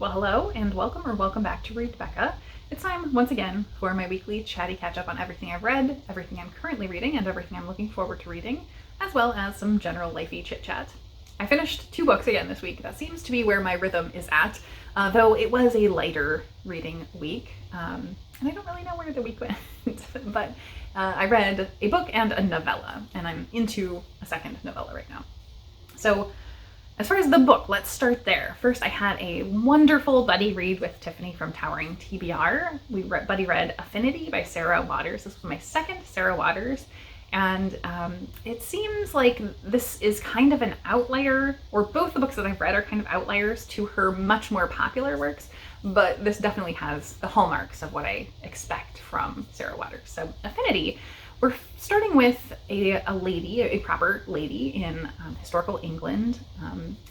Well, hello and welcome or welcome back to Read Becca. It's time once again for my weekly chatty catch up on everything I've read, everything I'm currently reading, and everything I'm looking forward to reading, as well as some general lifey chit chat. I finished 2 books again this week. That seems to be where my rhythm is at, though it was a lighter reading week, and I don't really know where the week went, but I read a book and a novella, and I'm into a second novella right now. So as far as the book, let's start there. First, I had a wonderful buddy read with Tiffany from Towering TBR. We buddy read Affinity by Sarah Waters. This was my second Sarah Waters, and it seems like this is kind of an outlier, or both the books that I've read are kind of outliers to her much more popular works, but this definitely has the hallmarks of what I expect from Sarah Waters. So Affinity, we're starting with a lady, a proper lady in historical England,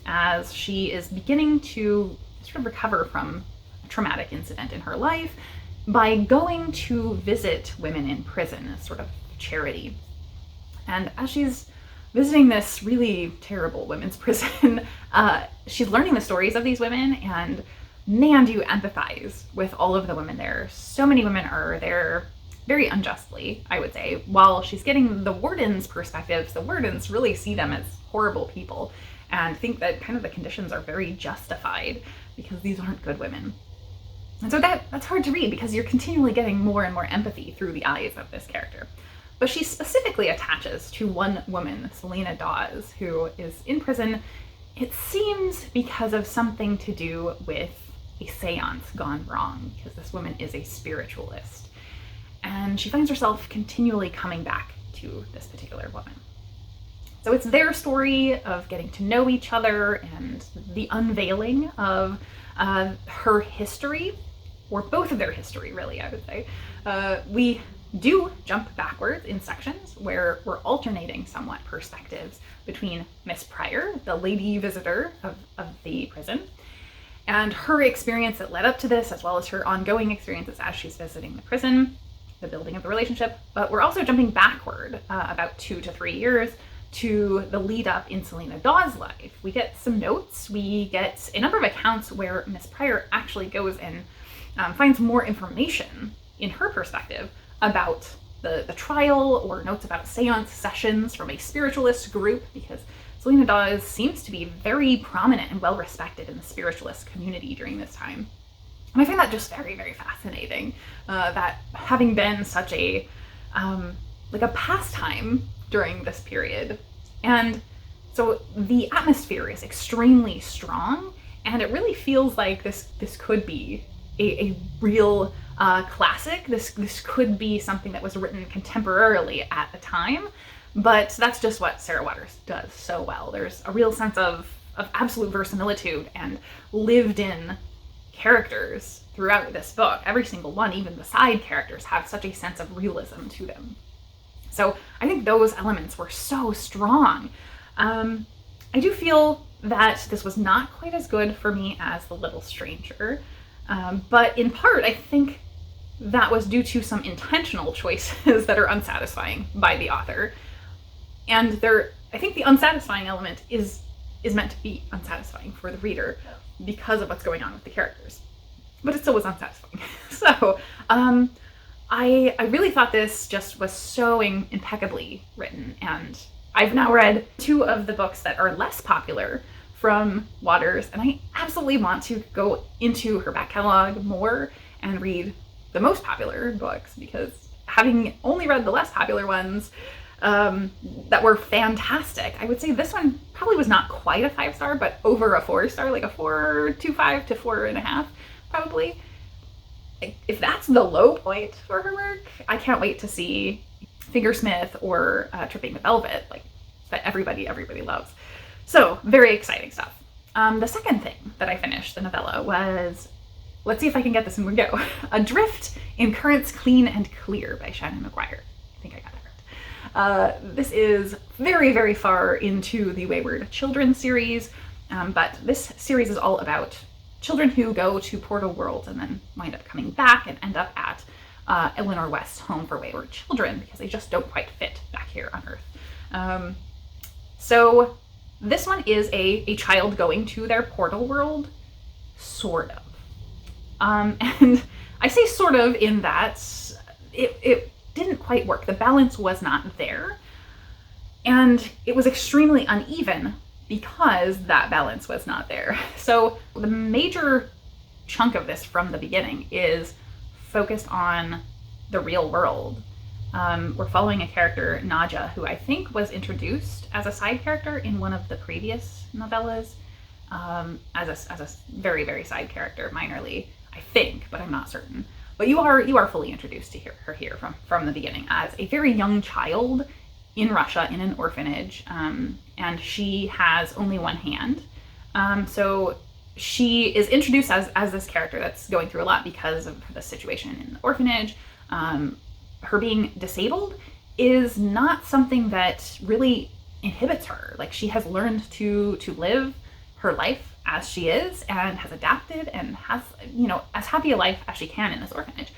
as she is beginning to sort of recover from a traumatic incident in her life by going to visit women in prison as sort of charity. And as she's visiting this really terrible women's prison, she's learning the stories of these women, and man, do you empathize with all of the women there. So many women are there very unjustly, I would say. While she's getting the warden's perspectives, the wardens really see them as horrible people and think that kind of the conditions are very justified because these aren't good women. And so that's hard to read because you're continually getting more and more empathy through the eyes of this character. But she specifically attaches to one woman, Selena Dawes, who is in prison, it seems because of something to do with a seance gone wrong, because this woman is a spiritualist. And she finds herself continually coming back to this particular woman. So it's their story of getting to know each other and the unveiling of her history, or both of their history, really, I would say. We do jump backwards in sections where we're alternating somewhat perspectives between Miss Pryor, the lady visitor of the prison, and her experience that led up to this, as well as her ongoing experiences as she's visiting the prison, the building of the relationship. But we're also jumping backward about 2 to 3 years to the lead up in Selena Dawes' life. We get some notes, we get a number of accounts where Miss Pryor actually goes and finds more information in her perspective about the trial, or notes about seance sessions from a spiritualist group, because Selena Dawes seems to be very prominent and well respected in the spiritualist community during this time. And I find that just very, very fascinating, that having been such a pastime during this period. And so the atmosphere is extremely strong, and it really feels like this could be a real classic. This could be something that was written contemporarily at the time, but that's just what Sarah Waters does so well. There's a real sense of absolute verisimilitude and lived-in characters throughout this book. Every single one, even the side characters, have such a sense of realism to them. So I think those elements were so strong. I do feel that this was not quite as good for me as The Little Stranger, but in part I think that was due to some intentional choices that are unsatisfying by the author. And I think the unsatisfying element is meant to be unsatisfying for the reader because of what's going on with the characters. But it still was unsatisfying. So I really thought this just was so impeccably written. And I've now read 2 of the books that are less popular from Waters, and I absolutely want to go into her back catalog more and read the most popular books, because having only read the less popular ones that were fantastic, I would say this one probably was not quite a 5-star, but over a 4-star, like a 4.25 to 4.5, probably. If that's the low point for her work, I can't wait to see Fingersmith or Tripping the Velvet, like that everybody loves. So very exciting stuff. The second thing that I finished, the novella, was, let's see if I can get this in one go, Adrift in Currents Clean and Clear by Seanan McGuire. I think I got that right. This is very, very far into the Wayward Children series, but this series is all about children who go to Portal World and then wind up coming back and end up at Eleanor West's home for wayward children, because they just don't quite fit back here on Earth. So this one is a child going to their Portal World sort of. And I say sort of in that it didn't quite work. The balance was not there. And it was extremely uneven because that balance was not there. So the major chunk of this from the beginning is focused on the real world. We're following a character, Naja, who I think was introduced as a side character in one of the previous novellas, as a very, very side character, minorly, I think, but I'm not certain. But you are fully introduced to her here from the beginning as a very young child in Russia in an orphanage, and she has only one hand. So she is introduced as this character that's going through a lot because of the situation in the orphanage. Her being disabled is not something that really inhibits her. Like, she has learned to live her life as she is and has adapted and has, as happy a life as she can in this orphanage.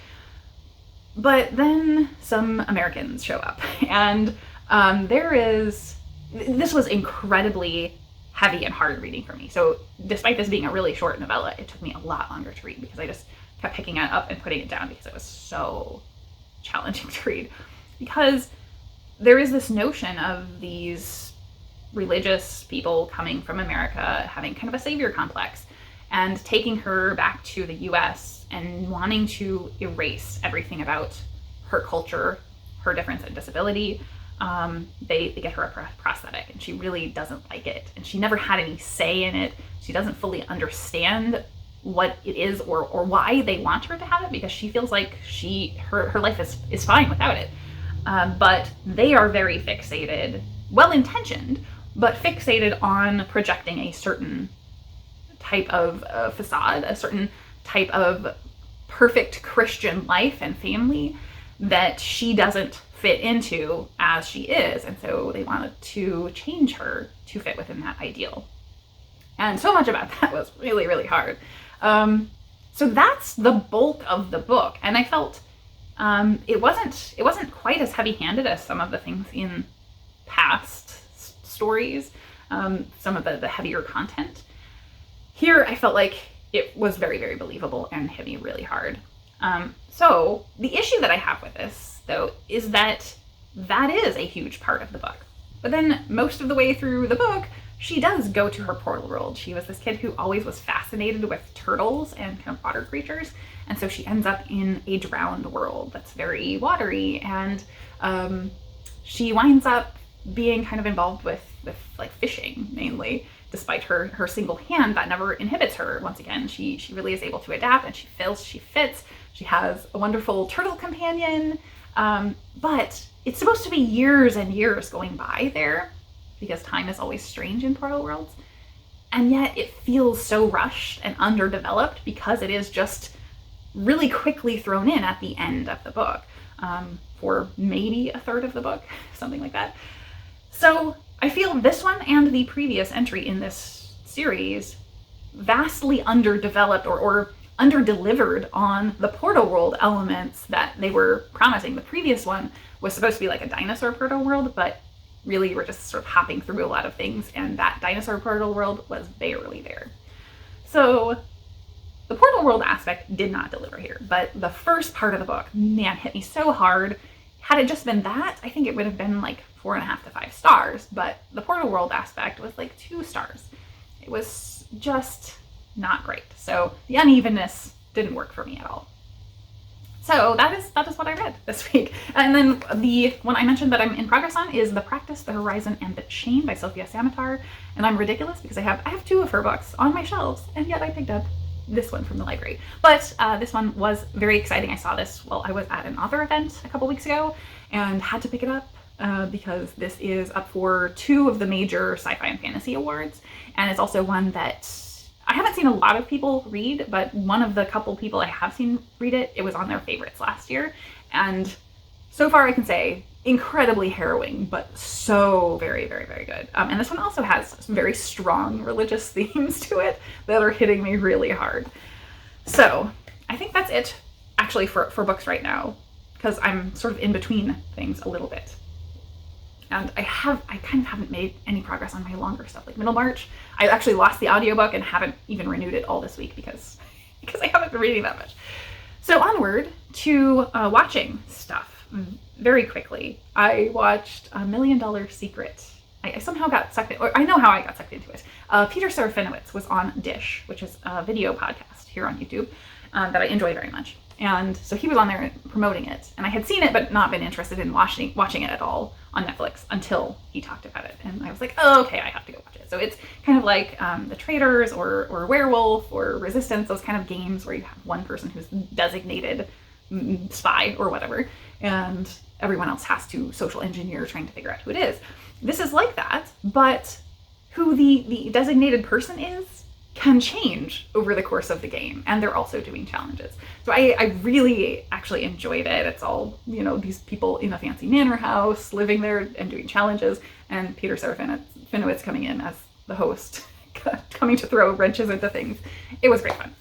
But then some Americans show up, and this was incredibly heavy and hard reading for me. So despite this being a really short novella, it took me a lot longer to read because I just kept picking it up and putting it down because it was so challenging to read. Because there is this notion of these religious people coming from America having kind of a savior complex and taking her back to the US and wanting to erase everything about her culture, her difference and disability. They get her a prosthetic, and she really doesn't like it, and she never had any say in it. She doesn't fully understand what it is or why they want her to have it, because she feels like her life is fine without it. But they are very fixated, well-intentioned, but fixated on projecting a certain type of facade, a certain type of perfect Christian life and family that she doesn't fit into as she is. And so they wanted to change her to fit within that ideal. And so much about that was really, really hard. So that's the bulk of the book. And I felt it wasn't quite as heavy-handed as some of the things in past stories, some of the heavier content. Here, I felt like it was very, very believable and hit me really hard. So the issue that I have with this, though, is that is a huge part of the book. But then most of the way through the book, she does go to her portal world. She was this kid who always was fascinated with turtles and kind of water creatures. And so she ends up in a drowned world that's very watery. And she winds up being kind of involved with like fishing mainly, despite her single hand. That never inhibits her. Once again, she really is able to adapt, and she fits. She has a wonderful turtle companion. But it's supposed to be years and years going by there, because time is always strange in portal worlds. And yet it feels so rushed and underdeveloped because it is just really quickly thrown in at the end of the book, for maybe a third of the book, something like that. So I feel this one and the previous entry in this series vastly underdeveloped or underdelivered on the portal world elements that they were promising. The previous one was supposed to be like a dinosaur portal world, but really we're just sort of hopping through a lot of things, and that dinosaur portal world was barely there. So the portal world aspect did not deliver here, but the first part of the book, man, hit me so hard. Had it just been that, I think it would have been like 4.5 to 5 stars, but the portal world aspect was like 2 stars. It was just not great. So the unevenness didn't work for me at all. So that is what I read this week. And then the one I mentioned that I'm in progress on is The Practice, The Horizon, and the Chain by Sophia Samatar. And I'm ridiculous because I have 2 of her books on my shelves, and yet I picked up this one from the library. But this one was very exciting. I saw this while I was at an author event a couple weeks ago and had to pick it up because this is up for 2 of the major sci-fi and fantasy awards. And it's also one that I haven't seen a lot of people read, but one of the couple people I have seen read it, it was on their favorites last year. And so far I can say incredibly harrowing, but so very, very, very good. And this one also has some very strong religious themes to it that are hitting me really hard. So I think that's it actually for books right now, because I'm sort of in between things a little bit. And I kind of haven't made any progress on my longer stuff, like Middlemarch. I actually lost the audiobook and haven't even renewed it all this week because I haven't been reading that much. So onward to watching stuff very quickly. I watched A $1 Million Secret. I somehow got sucked in, or I know how I got sucked into it. Peter Serafinowicz was on Dish, which is a video podcast here on YouTube that I enjoy very much. And so he was on there promoting it. And I had seen it, but not been interested in watching it at all on Netflix until he talked about it. And I was like, oh, okay, I have to go watch it. So it's kind of like The Traitors or Werewolf or Resistance, those kind of games where you have one person who's designated spy or whatever, and everyone else has to social engineer trying to figure out who it is. This is like that, but who the designated person is can change over the course of the game, and they're also doing challenges. So I really actually enjoyed it. It's all, these people in a fancy manor house living there and doing challenges, and Peter Serafinowicz coming in as the host, coming to throw wrenches into things. It was great fun.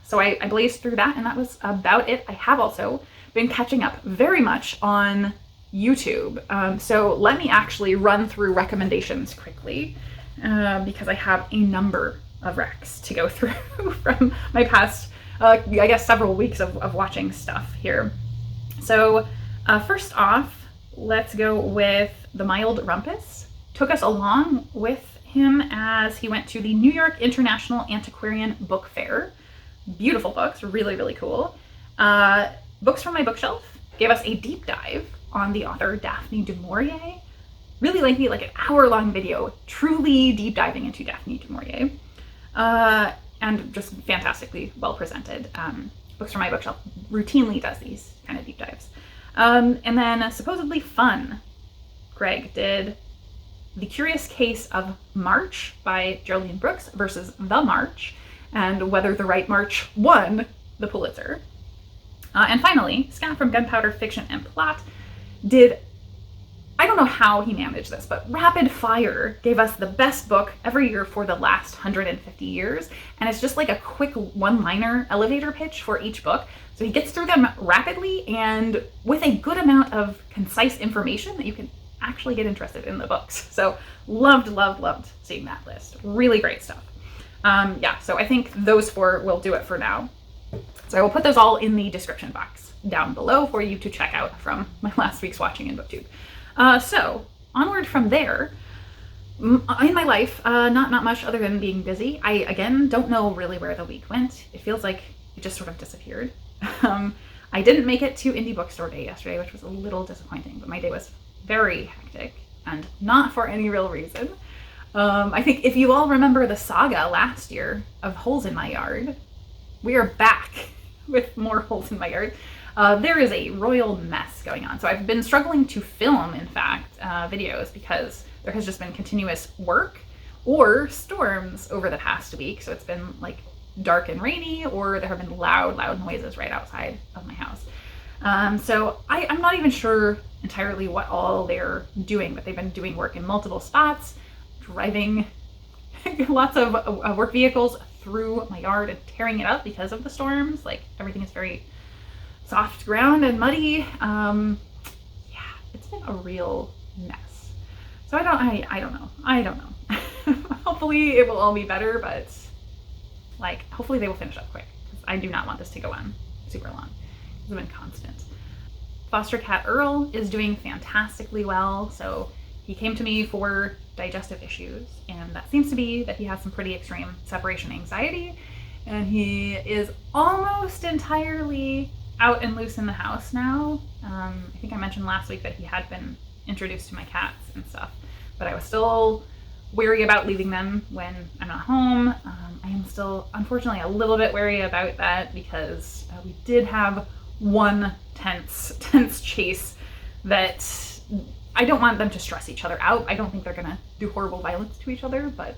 So I blazed through that, and that was about it. I have also been catching up very much on YouTube. So let me actually run through recommendations quickly, because I have a number of recs to go through from my past, I guess, several weeks of watching stuff here. So first off, let's go with The Mild Rumpus. Took us along with him as he went to the New York International Antiquarian Book Fair. Beautiful books, really, really cool. Books from My Bookshelf gave us a deep dive on the author Daphne du Maurier. Really lengthy, like an hour-long video, truly deep diving into Daphne du Maurier. And just fantastically well presented. Books from My Bookshelf routinely does these kind of deep dives. And then Supposedly Fun, Greg did The Curious Case of March by Geraldine Brooks versus The March, and whether the right March won the Pulitzer. And finally, Scott from Gunpowder Fiction and Plot did, I don't know how he managed this, but rapid fire gave us the best book every year for the last 150 years. And it's just like a quick one-liner elevator pitch for each book. So he gets through them rapidly and with a good amount of concise information that you can actually get interested in the books. So loved seeing that list. Really great stuff. So I think those four will do it for now. So I will put those all in the description box down below for you to check out from my last week's watching in BookTube. So onward from there, in my life, not much other than being busy. I, again, don't know really where the week went. It feels like it just sort of disappeared. I didn't make it to Indie Bookstore Day yesterday, which was a little disappointing, but my day was very hectic and not for any real reason. I think if you all remember the saga last year of Holes in My Yard, we are back with more Holes in My Yard. There is a royal mess going on. So I've been struggling to film, in fact, videos because there has just been continuous work or storms over the past week. So it's been like dark and rainy, or there have been loud noises right outside of my house. So I'm not even sure entirely what all they're doing, but they've been doing work in multiple spots, driving lots of work vehicles through my yard and tearing it up because of the storms. Like, everything is very soft ground and muddy. It's been a real mess. So I don't know. Hopefully it will all be better, but hopefully they will finish up quick, because I do not want this to go on super long. It's been constant. Foster cat Earl is doing fantastically well. So he came to me for digestive issues, and that seems to be that he has some pretty extreme separation anxiety, and he is almost entirely out and loose in the house now. I think I mentioned last week that he had been introduced to my cats and stuff, but I was still wary about leaving them when I'm not home. I am still, unfortunately, a little bit wary about that because we did have one tense chase that I don't want them to stress each other out. I don't think they're gonna do horrible violence to each other, but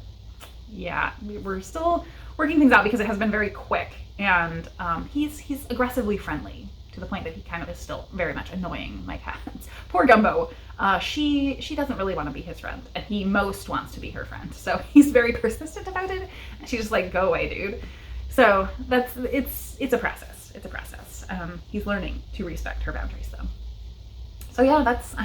yeah, we're still working things out because it has been very quick, and he's aggressively friendly to the point that he kind of is still very much annoying my cats. Poor Gumbo. She doesn't really want to be his friend, and he most wants to be her friend. So he's very persistent about it, and she's just like, go away, dude. So it's a process. It's a process. He's learning to respect her boundaries, though. So yeah, that's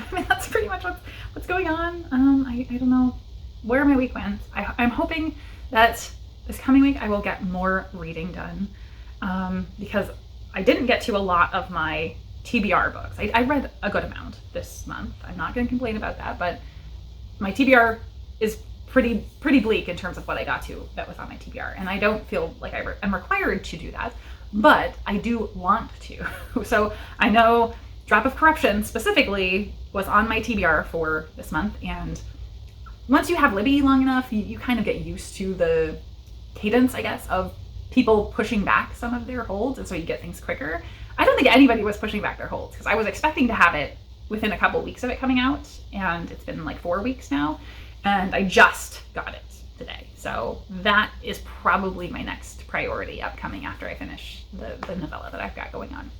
pretty much what's going on. I don't know where my week went. I'm hoping that this coming week I will get more reading done, because I didn't get to a lot of my TBR books. I read a good amount this month. I'm not going to complain about that, but my TBR is pretty bleak in terms of what I got to that was on my TBR, and I don't feel like I'm required to do that, but I do want to. So I know Drop of Corruption specifically was on my TBR for this month, and once you have Libby long enough, you kind of get used to the cadence, I guess, of people pushing back some of their holds, and so you get things quicker. I don't think anybody was pushing back their holds, because I was expecting to have it within a couple weeks of it coming out, and it's been like 4 weeks now, and I just got it today. So that is probably my next priority upcoming after I finish the novella that I've got going on.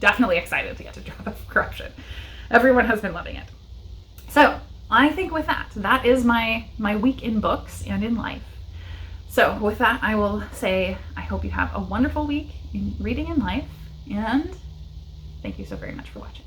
Definitely excited to get to Drop of Corruption. Everyone has been loving it. So I think with that is my week in books and in life. So with that, I will say I hope you have a wonderful week in reading and life, and thank you so very much for watching.